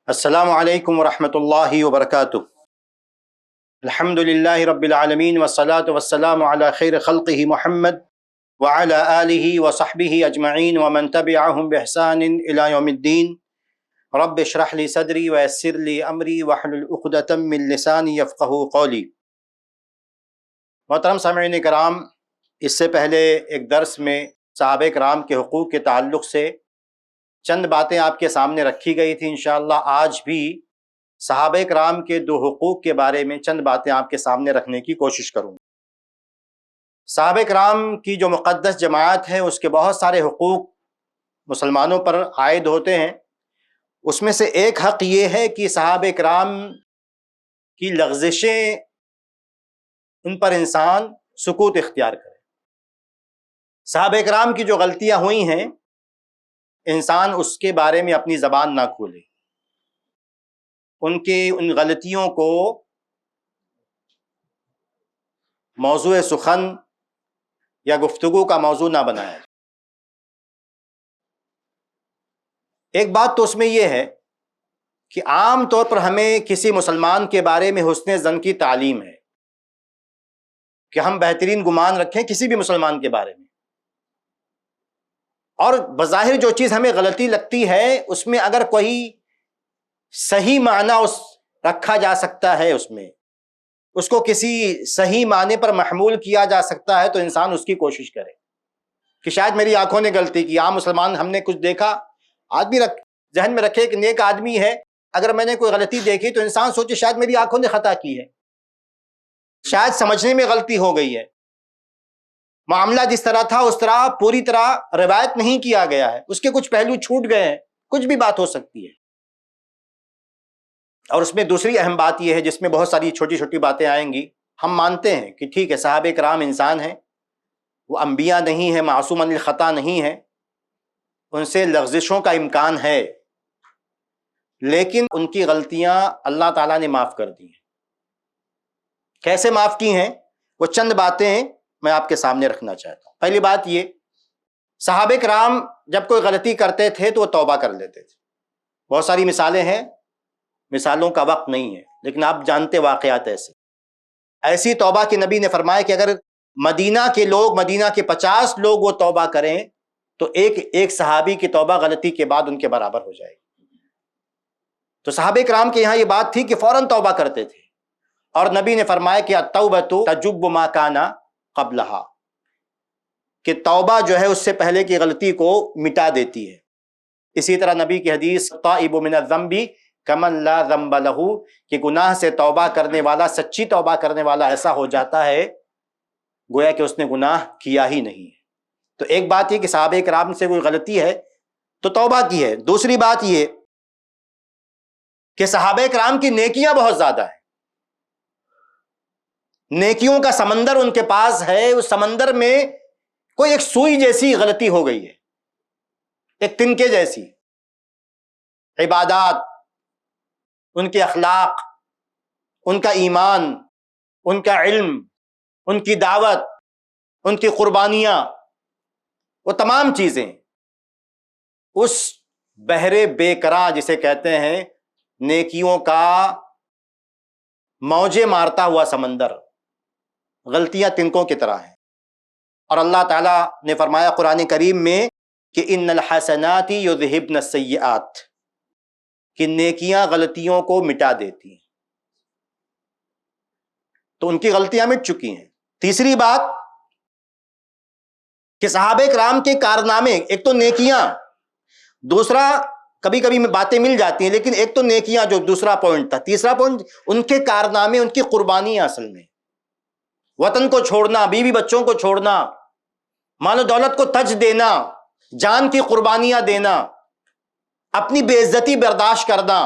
السلام علیکم ورحمۃ اللہ وبرکاتہ۔ الحمد للہ رب العالمین والصلاة والسلام علی خیر خلقہ محمد وعلی آلہ وصحبہ اجمعین ومن تبعہم بإحسان الی یوم الدین۔ رب اشرح لی صدری ویسر لی امری واحلل عقدۃ من لسانی یفقہوا قولی۔ محترم سامعین کرام، اس سے پہلے ایک درس میں صحابہ کرام کے حقوق کے تعلق سے چند باتیں آپ کے سامنے رکھی گئی تھی۔ انشاءاللہ آج بھی صحابہ کرام کے دو حقوق کے بارے میں چند باتیں آپ کے سامنے رکھنے کی کوشش کروں۔ صحابہ کرام کی جو مقدس جماعت ہے اس کے بہت سارے حقوق مسلمانوں پر عائد ہوتے ہیں۔ اس میں سے ایک حق یہ ہے کہ صحابہ کرام کی لغزشیں، ان پر انسان سکوت اختیار کرے۔ صحابہ کرام کی جو غلطیاں ہوئی ہیں انسان اس کے بارے میں اپنی زبان نہ کھولے، ان غلطیوں کو موضوع سخن یا گفتگو کا موضوع نہ بنائے۔ ایک بات تو اس میں یہ ہے کہ عام طور پر ہمیں کسی مسلمان کے بارے میں حسن ظن کی تعلیم ہے کہ ہم بہترین گمان رکھیں کسی بھی مسلمان کے بارے میں، اور بظاہر جو چیز ہمیں غلطی لگتی ہے اس میں اگر کوئی صحیح معنی رکھا جا سکتا ہے، اس کو کسی صحیح معنی پر محمول کیا جا سکتا ہے تو انسان اس کی کوشش کرے کہ شاید میری آنکھوں نے غلطی کی۔ عام مسلمان ہم نے کچھ دیکھا، آدمی ذہن میں رکھے کہ نیک آدمی ہے، اگر میں نے کوئی غلطی دیکھی تو انسان سوچے شاید میری آنکھوں نے خطا کی ہے، شاید سمجھنے میں غلطی ہو گئی ہے، معاملہ جس طرح تھا اس طرح پوری طرح روایت نہیں کیا گیا ہے، اس کے کچھ پہلو چھوٹ گئے ہیں، کچھ بھی بات ہو سکتی ہے۔ اور اس میں دوسری اہم بات یہ ہے جس میں بہت ساری چھوٹی چھوٹی باتیں آئیں گی۔ ہم مانتے ہیں کہ ٹھیک ہے صحابہ کرام انسان ہیں، وہ انبیاء نہیں ہیں، معصوم عن الخطا نہیں ہیں، ان سے لغزشوں کا امکان ہے، لیکن ان کی غلطیاں اللہ تعالیٰ نے معاف کر دی ہیں۔ کیسے معاف کی ہیں وہ چند باتیں میں آپ کے سامنے رکھنا چاہتا ہوں۔ پہلی بات یہ، صحابہ کرام جب کوئی غلطی کرتے تھے تو وہ توبہ کر لیتے تھے۔ بہت ساری مثالیں ہیں، مثالوں کا وقت نہیں ہے، لیکن آپ جانتے واقعات ایسی توبہ کہ نبی نے فرمایا کہ اگر مدینہ کے 50 لوگ وہ توبہ کریں تو ایک صحابی کی توبہ غلطی کے بعد ان کے برابر ہو جائے گی۔ تو صحابہ کرام کے یہاں یہ بات تھی کہ فوراً توبہ کرتے تھے، اور نبی نے فرمایا کہ التوبۃ تجب ما کان قبلہا، کہ توبہ جو ہے اس سے پہلے کی غلطی کو مٹا دیتی ہے۔ اسی طرح نبی کی حدیث تائب من الذنب کمن لا ذنب لہ، کہ گناہ سے توبہ کرنے والا، سچی توبہ کرنے والا ایسا ہو جاتا ہے گویا کہ اس نے گناہ کیا ہی نہیں ہے۔ تو ایک بات یہ کہ صحابہ کرام سے کوئی غلطی ہے تو توبہ کی ہے۔ دوسری بات یہ کہ صحابہ کرام کی نیکیاں بہت زیادہ ہیں، نیکیوں کا سمندر ان کے پاس ہے، اس سمندر میں کوئی ایک سوئی جیسی غلطی ہو گئی ہے، ایک تنکے جیسی۔ عبادات، ان کے اخلاق، ان کا ایمان، ان کا علم، ان کی دعوت، ان کی قربانیاں، وہ تمام چیزیں اس بحر بے قرار جسے کہتے ہیں نیکیوں کا موجیں مارتا ہوا سمندر، غلطیاں تنکوں کی طرح ہیں۔ اور اللہ تعالیٰ نے فرمایا قرآن کریم میں کہ ان الحسنات یذہبن السیئات، کہ نیکیاں غلطیوں کو مٹا دیتی ہیں۔ تو ان کی غلطیاں مٹ چکی ہیں۔ تیسری بات کہ صحابہ کرام کے کارنامے، ایک تو نیکیاں، دوسرا کبھی کبھی باتیں مل جاتی ہیں لیکن ایک تو نیکیاں جو دوسرا پوائنٹ تھا، تیسرا پوائنٹ ان کے کارنامے، ان کی قربانیاں، اصل میں وطن کو چھوڑنا، بیوی بچوں کو چھوڑنا، مال و دولت کو تج دینا، جان کی قربانیاں دینا، اپنی بے عزتی برداشت کرنا،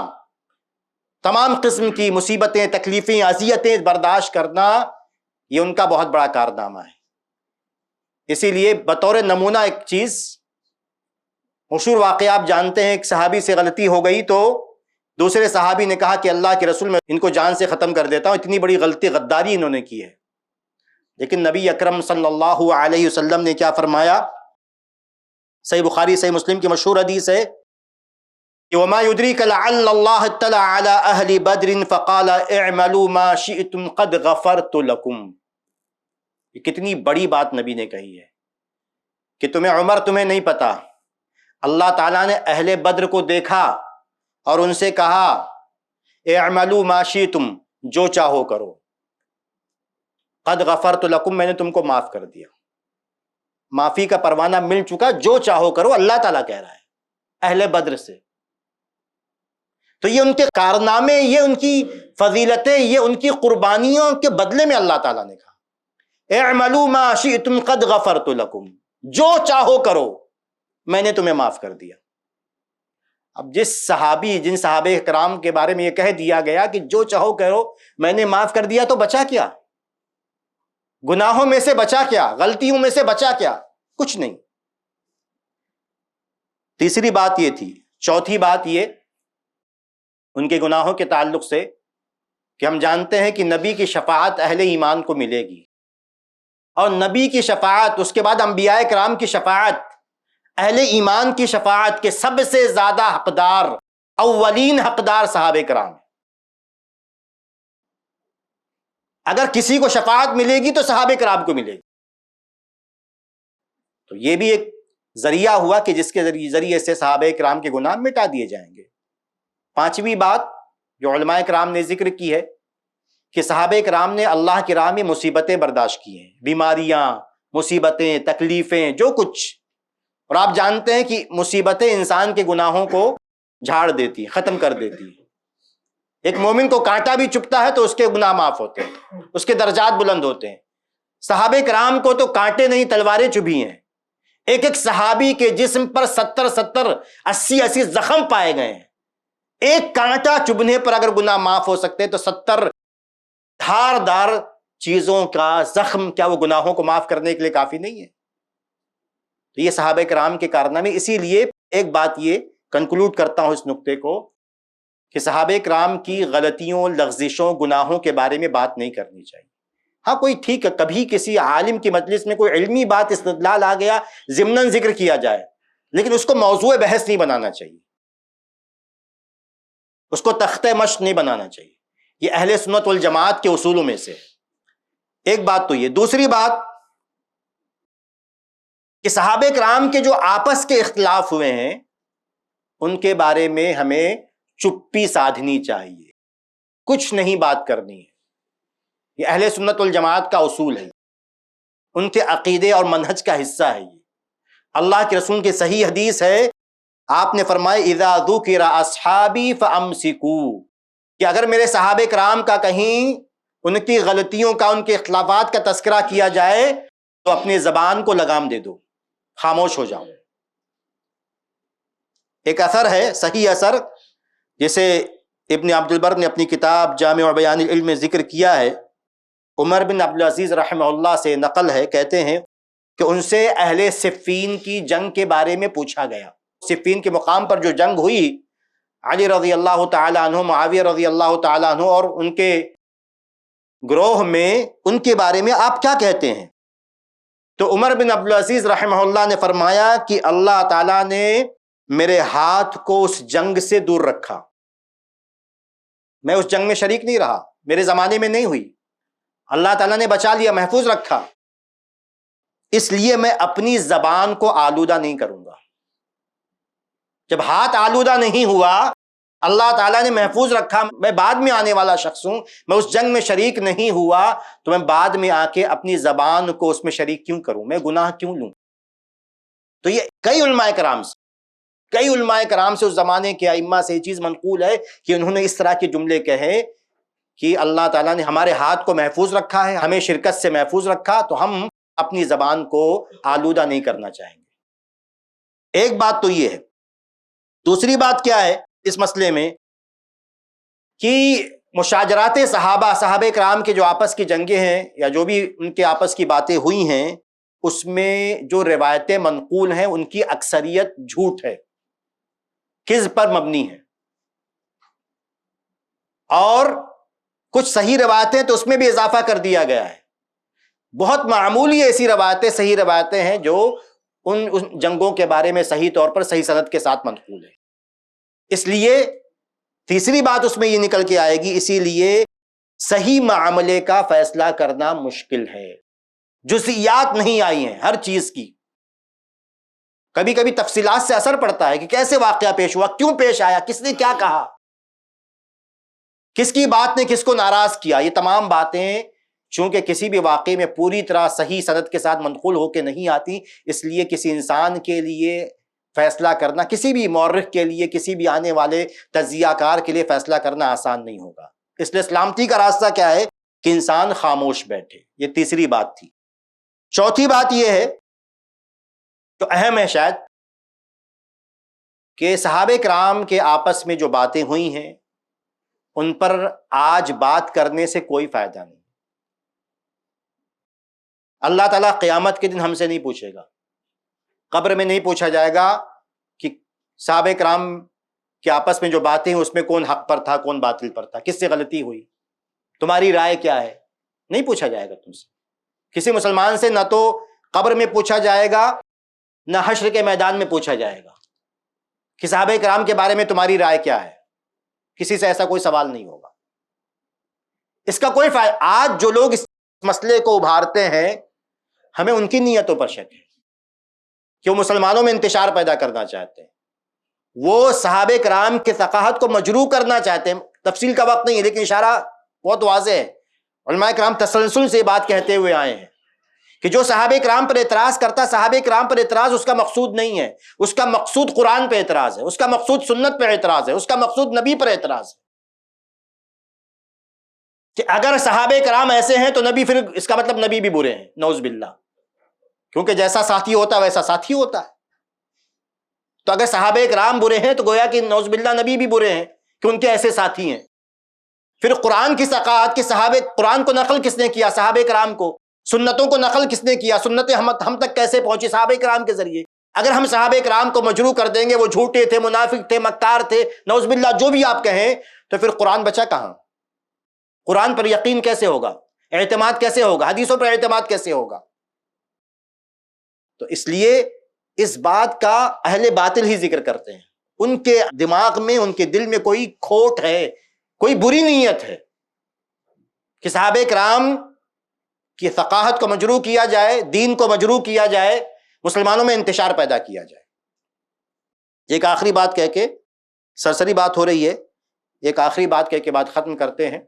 تمام قسم کی مصیبتیں، تکلیفیں، اذیتیں برداشت کرنا، یہ ان کا بہت بڑا کارنامہ ہے۔ اسی لیے بطور نمونہ ایک چیز مشہور واقعہ آپ جانتے ہیں، ایک صحابی سے غلطی ہو گئی تو دوسرے صحابی نے کہا کہ اللہ کے رسول، میں ان کو جان سے ختم کر دیتا ہوں، اتنی بڑی غلطی، غداری انہوں نے کی ہے۔ لیکن نبی اکرم صلی اللہ علیہ وسلم نے کیا فرمایا؟ صحیح بخاری صحیح مسلم کی مشہور حدیث ہے کہ وما يدريك لعل الله اطلع على اهل بدر فقال اعملوا ما شئتم قد غفرت لكم. یہ کتنی بڑی بات نبی نے کہی ہے کہ تمہیں نہیں پتا، اللہ تعالیٰ نے اہل بدر کو دیکھا اور ان سے کہا اعملوا ما شئتم، جو چاہو کرو، قد غفرت لکم، میں نے تم کو معاف کر دیا، معافی کا پروانہ مل چکا، جو چاہو کرو، اللہ تعالیٰ کہہ رہا ہے اہل بدر سے. تو یہ ان کے کارنامے، یہ ان کی فضیلتیں، یہ ان کی قربانیوں کے بدلے میں اللہ تعالیٰ نے کہا اعملوا ما شئتم قد غفرت لکم، جو چاہو کرو، میں نے تمہیں معاف کر دیا. اب جن صحابہ کرام کے بارے میں یہ کہہ دیا گیا کہ جو چاہو کرو میں نے معاف کر دیا، تو بچا کیا؟ گناہوں میں سے بچا کیا؟ غلطیوں میں سے بچا کیا؟ کچھ نہیں. تیسری بات یہ تھی. چوتھی بات یہ ان کے گناہوں کے تعلق سے کہ ہم جانتے ہیں کہ نبی کی شفاعت اہل ایمان کو ملے گی، اور نبی کی شفاعت، اس کے بعد انبیاء کرام کی شفاعت، اہل ایمان کی شفاعت کے سب سے زیادہ حقدار، اولین حقدار صحابہ کرام. اگر کسی کو شفاعت ملے گی تو صحابہ کرام کو ملے گی. تو یہ بھی ایک ذریعہ ہوا کہ جس کے ذریعے سے صحابہ کرام کے گناہ مٹا دیے جائیں گے. پانچویں بات جو علماء کرام نے ذکر کی ہے کہ صحابہ کرام نے اللہ کی راہ میں مصیبتیں برداشت کی ہیں، بیماریاں، مصیبتیں، تکلیفیں، جو کچھ. اور آپ جانتے ہیں کہ مصیبتیں انسان کے گناہوں کو جھاڑ دیتی ہیں، ختم کر دیتی ہیں. ایک مومن کو کانٹا بھی چبھتا ہے تو اس کے گناہ معاف ہوتے ہیں، اس کے درجات بلند ہوتے ہیں. صحابہ کرام کو تو کانٹے نہیں، تلواریں چبھی ہیں. ایک ایک صحابی کے جسم پر 70 80 زخم پائے گئے ہیں. ایک کانٹا چبھنے پر اگر گناہ معاف ہو سکتے تو 70 دھاردار چیزوں کا زخم کیا وہ گناہوں کو معاف کرنے کے لیے کافی نہیں ہے؟ تو یہ صحابہ کرام کے کارنامے. اسی لیے ایک بات یہ کنکلوڈ کرتا ہوں اس نقطے کو کہ صحابہ کرام کی غلطیوں، لغزشوں، گناہوں کے بارے میں بات نہیں کرنی چاہیے. ہاں کوئی ٹھیک ہے، کبھی کسی عالم کی مجلس میں کوئی علمی بات، استدلال آ گیا، ضمناً ذکر کیا جائے، لیکن اس کو موضوع بحث نہیں بنانا چاہیے، اس کو تختہ مشق نہیں بنانا چاہیے. یہ اہل سنت والجماعت کے اصولوں میں سے ایک بات تو یہ. دوسری بات کہ صحابہ کرام کے جو آپس کے اختلاف ہوئے ہیں ان کے بارے میں ہمیں چپی سادھنی چاہیے، کچھ نہیں بات کرنی ہے. یہ اہل سنت والجماعت کا اصول ہے، ان کے عقیدے اور منہج کا حصہ ہے. یہ اللہ کے رسول کی صحیح حدیث ہے، آپ نے فرمایا اذا ذکر اصحابی فامسکوا، کہ اگر میرے صحابہ کرام کا کہیں ان کی غلطیوں کا، ان کے اختلافات کا تذکرہ کیا جائے تو اپنی زبان کو لگام دے دو، خاموش ہو جاؤ. ایک اثر ہے، صحیح اثر، جسے ابن عبد البر نے اپنی کتاب جامع بیان العلم میں ذکر کیا ہے. عمر بن عبدالعزیز رحمہ اللہ سے نقل ہے، کہتے ہیں کہ ان سے اہل صفین کی جنگ کے بارے میں پوچھا گیا. صفین کے مقام پر جو جنگ ہوئی، علی رضی اللہ تعالی عنہ، معاویہ رضی اللہ تعالی عنہ اور ان کے گروہ میں، ان کے بارے میں آپ کیا کہتے ہیں؟ تو عمر بن عبدالعزیز رحمہ اللہ نے فرمایا کہ اللہ تعالیٰ نے میرے ہاتھ کو اس جنگ سے دور رکھا، میں اس جنگ میں شریک نہیں رہا، میرے زمانے میں نہیں ہوئی، اللہ تعالیٰ نے بچا لیا، محفوظ رکھا، اس لیے میں اپنی زبان کو آلودہ نہیں کروں گا. جب ہاتھ آلودہ نہیں ہوا، اللہ تعالیٰ نے محفوظ رکھا، میں بعد میں آنے والا شخص ہوں، میں اس جنگ میں شریک نہیں ہوا، تو میں بعد میں آ کے اپنی زبان کو اس میں شریک کیوں کروں، میں گناہ کیوں لوں؟ تو یہ کئی علماء کرام سے اس زمانے کے ائمہ سے یہ چیز منقول ہے کہ انہوں نے اس طرح کے جملے کہے کہ اللہ تعالیٰ نے ہمارے ہاتھ کو محفوظ رکھا ہے، ہمیں شرکت سے محفوظ رکھا، تو ہم اپنی زبان کو آلودہ نہیں کرنا چاہیں گے. ایک بات تو یہ ہے. دوسری بات کیا ہے اس مسئلے میں کہ مشاجرات صحابہ کرام کے جو آپس کی جنگیں ہیں یا جو بھی ان کے آپس کی باتیں ہوئی ہیں، اس میں جو روایتیں منقول ہیں ان کی اکثریت جھوٹ ہے، کذب پر مبنی ہے، اور کچھ صحیح روایتیں تو اس میں بھی اضافہ کر دیا گیا ہے. بہت معمولی ایسی روایتیں، صحیح روایتیں ہیں جو ان جنگوں کے بارے میں صحیح طور پر صحیح سند کے ساتھ منقول ہے. اس لیے تیسری بات اس میں یہ نکل کے آئے گی، اسی لیے صحیح معاملے کا فیصلہ کرنا مشکل ہے، جزئیات نہیں آئی ہیں ہر چیز کی، کبھی کبھی تفصیلات سے اثر پڑتا ہے کہ کیسے واقعہ پیش ہوا، کیوں پیش آیا، کس نے کیا کہا، کس کی بات نے کس کو ناراض کیا، یہ تمام باتیں چونکہ کسی بھی واقعے میں پوری طرح صحیح سند کے ساتھ منقول ہو کے نہیں آتی، اس لیے کسی انسان کے لیے فیصلہ کرنا، کسی بھی مورخ کے لیے، کسی بھی آنے والے تجزیہ کار کے لیے فیصلہ کرنا آسان نہیں ہوگا۔ اس لیے سلامتی کا راستہ کیا ہے کہ انسان خاموش بیٹھے، یہ تیسری بات تھی۔ چوتھی بات یہ ہے جو اہم ہے شاید، کہ صحابہ کرام کے آپس میں جو باتیں ہوئی ہیں ان پر آج بات کرنے سے کوئی فائدہ نہیں۔ اللہ تعالیٰ قیامت کے دن ہم سے نہیں پوچھے گا، قبر میں نہیں پوچھا جائے گا کہ صحابہ کرام کے آپس میں جو باتیں ہیں اس میں کون حق پر تھا، کون باطل پر تھا، کس سے غلطی ہوئی، تمہاری رائے کیا ہے، نہیں پوچھا جائے گا تم سے۔ کسی مسلمان سے نہ تو قبر میں پوچھا جائے گا نہ حشر کے میدان میں پوچھا جائے گا کہ صحابہ کرام کے بارے میں تمہاری رائے کیا ہے، کسی سے ایسا کوئی سوال نہیں ہوگا۔ اس کا کوئی فائدہ، آج جو لوگ اس مسئلے کو ابھارتے ہیں ہمیں ان کی نیتوں پر شک ہے کہ وہ مسلمانوں میں انتشار پیدا کرنا چاہتے ہیں، وہ صحابہ کرام کے ثقافت کو مجروح کرنا چاہتے ہیں۔ تفصیل کا وقت نہیں ہے لیکن اشارہ بہت واضح ہے، علماء کرام تسلسل سے بات کہتے ہوئے آئے ہیں کہ جو صحابہ کرام پر اعتراض کرتا، صحابہ کرام پر اعتراض اس کا مقصود نہیں ہے، اس کا مقصود قرآن پہ اعتراض ہے، اس کا مقصود سنت پہ اعتراض ہے، اس کا مقصود نبی پر اعتراض ہے، کہ اگر صحابہ کرام ایسے ہیں تو نبی، پھر اس کا مطلب نبی بھی برے ہیں، نعوذ باللہ، کیونکہ جیسا ساتھی ہوتا ہے ویسا ساتھی ہوتا ہے۔ تو اگر صحابہ کرام برے ہیں تو گویا کہ نعوذ باللہ نبی بھی برے ہیں کہ ان کے ایسے ساتھی ہیں۔ پھر قرآن کی ثقافت کہ صحابہ، قرآن کو نقل کس نے کیا؟ صحابہ کرام کو۔ سنتوں کو نقل کس نے کیا؟ سنتیں ہم تک کیسے پہنچی؟ صحابہ کرام کے ذریعے۔ اگر ہم صحابہ کرام کو مجروح کر دیں گے، وہ جھوٹے تھے، منافق تھے، مکار تھے، نعوذ باللہ جو بھی آپ کہیں، تو پھر قرآن بچا کہاں؟ قرآن پر یقین کیسے ہوگا؟ اعتماد کیسے ہوگا؟ حدیثوں پر اعتماد کیسے ہوگا؟ تو اس لیے اس بات کا اہل باطل ہی ذکر کرتے ہیں، ان کے دماغ میں، ان کے دل میں کوئی کھوٹ ہے، کوئی بری نیت ہے کہ صحابہ کرام کی ثقافت کو مجروح کیا جائے، دین کو مجروح کیا جائے، مسلمانوں میں انتشار پیدا کیا جائے۔ ایک آخری بات کہہ کے، سرسری بات ہو رہی ہے، ایک آخری بات کہہ کے بات ختم کرتے ہیں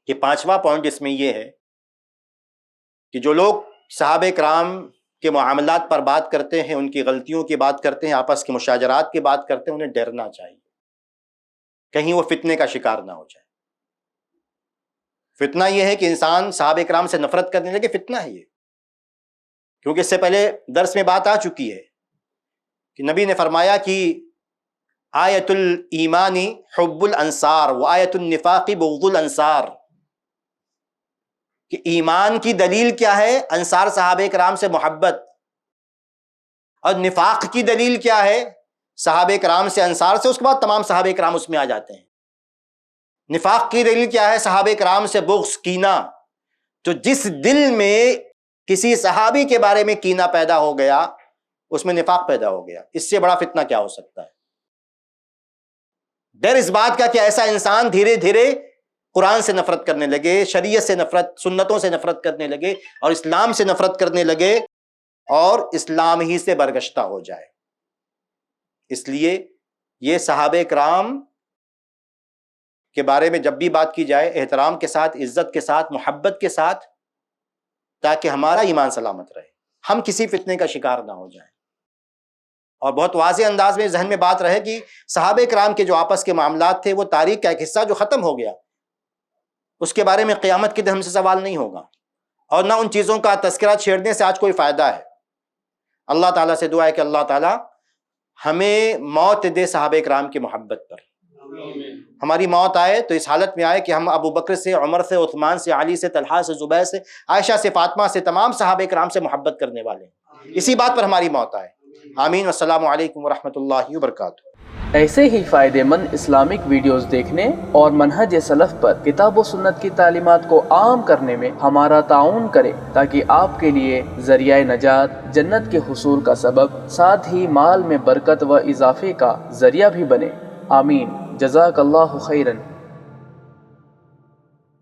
کہ پانچواں پوائنٹ اس میں یہ ہے کہ جو لوگ صحابہ کرام کے معاملات پر بات کرتے ہیں، ان کی غلطیوں کی بات کرتے ہیں، آپس کے مشاجرات کی بات کرتے ہیں، انہیں ڈرنا چاہیے کہیں وہ فتنے کا شکار نہ ہو جائے۔ فتنہ یہ ہے کہ انسان صحابہ کرام سے نفرت کرنے لگے، فتنہ ہے یہ، کیونکہ اس سے پہلے درس میں بات آ چکی ہے کہ نبی نے فرمایا کہ آیت الایمان حب الانصار و آیت النفاق بغض الانصار، کہ ایمان کی دلیل کیا ہے؟ انصار صحابہ کرام سے محبت، اور نفاق کی دلیل کیا ہے؟ صحابہ کرام سے انصار سے، اس کے بعد تمام صحابہ کرام اس میں آ جاتے ہیں۔ نفاق کی دلیل کیا ہے؟ صحابہ کرام سے بغض، کینہ۔ تو جس دل میں کسی صحابی کے بارے میں کینہ پیدا ہو گیا، اس میں نفاق پیدا ہو گیا، اس سے بڑا فتنہ کیا ہو سکتا ہے؟ ڈر اس بات کا کہ ایسا انسان دھیرے دھیرے قرآن سے نفرت کرنے لگے، شریعت سے نفرت، سنتوں سے نفرت کرنے لگے، اور اسلام سے نفرت کرنے لگے، اور اسلام ہی سے برگشتہ ہو جائے۔ اس لیے یہ صحابہ کرام کے بارے میں جب بھی بات کی جائے، احترام کے ساتھ، عزت کے ساتھ، محبت کے ساتھ، تاکہ ہمارا ایمان سلامت رہے، ہم کسی فتنے کا شکار نہ ہو جائیں، اور بہت واضح انداز میں ذہن میں بات رہے کہ صحابہ کرام کے جو آپس کے معاملات تھے وہ تاریخ کا ایک حصہ جو ختم ہو گیا، اس کے بارے میں قیامت کے دن ہم سے سوال نہیں ہوگا، اور نہ ان چیزوں کا تذکرہ چھیڑنے سے آج کوئی فائدہ ہے۔ اللہ تعالیٰ سے دعا ہے کہ اللہ تعالیٰ ہمیں موت دے صحابہ کرام کی محبت پر، ہماری موت آئے تو اس حالت میں آئے کہ ہم ابو بکر سے، عمر سے، عثمان سے، علی سے، طلحہ سے، زبیر سے، عائشہ سے، فاطمہ سے، تمام صحابہ کرام سے محبت کرنے والے ہیں، اسی بات پر ہماری موت آئے۔ آمین۔ والسلام علیکم ورحمۃ اللہ وبرکاتہ۔ ایسے ہی فائدہ مند اسلامک ویڈیوز دیکھنے اور منہج سلف پر کتاب و سنت کی تعلیمات کو عام کرنے میں ہمارا تعاون کریں، تاکہ آپ کے لیے ذریعہ نجات، جنت کے حصول کا سبب، ساتھ ہی مال میں برکت و اضافے کا ذریعہ بھی بنے۔ آمین۔ جزاک اللہ خیرن۔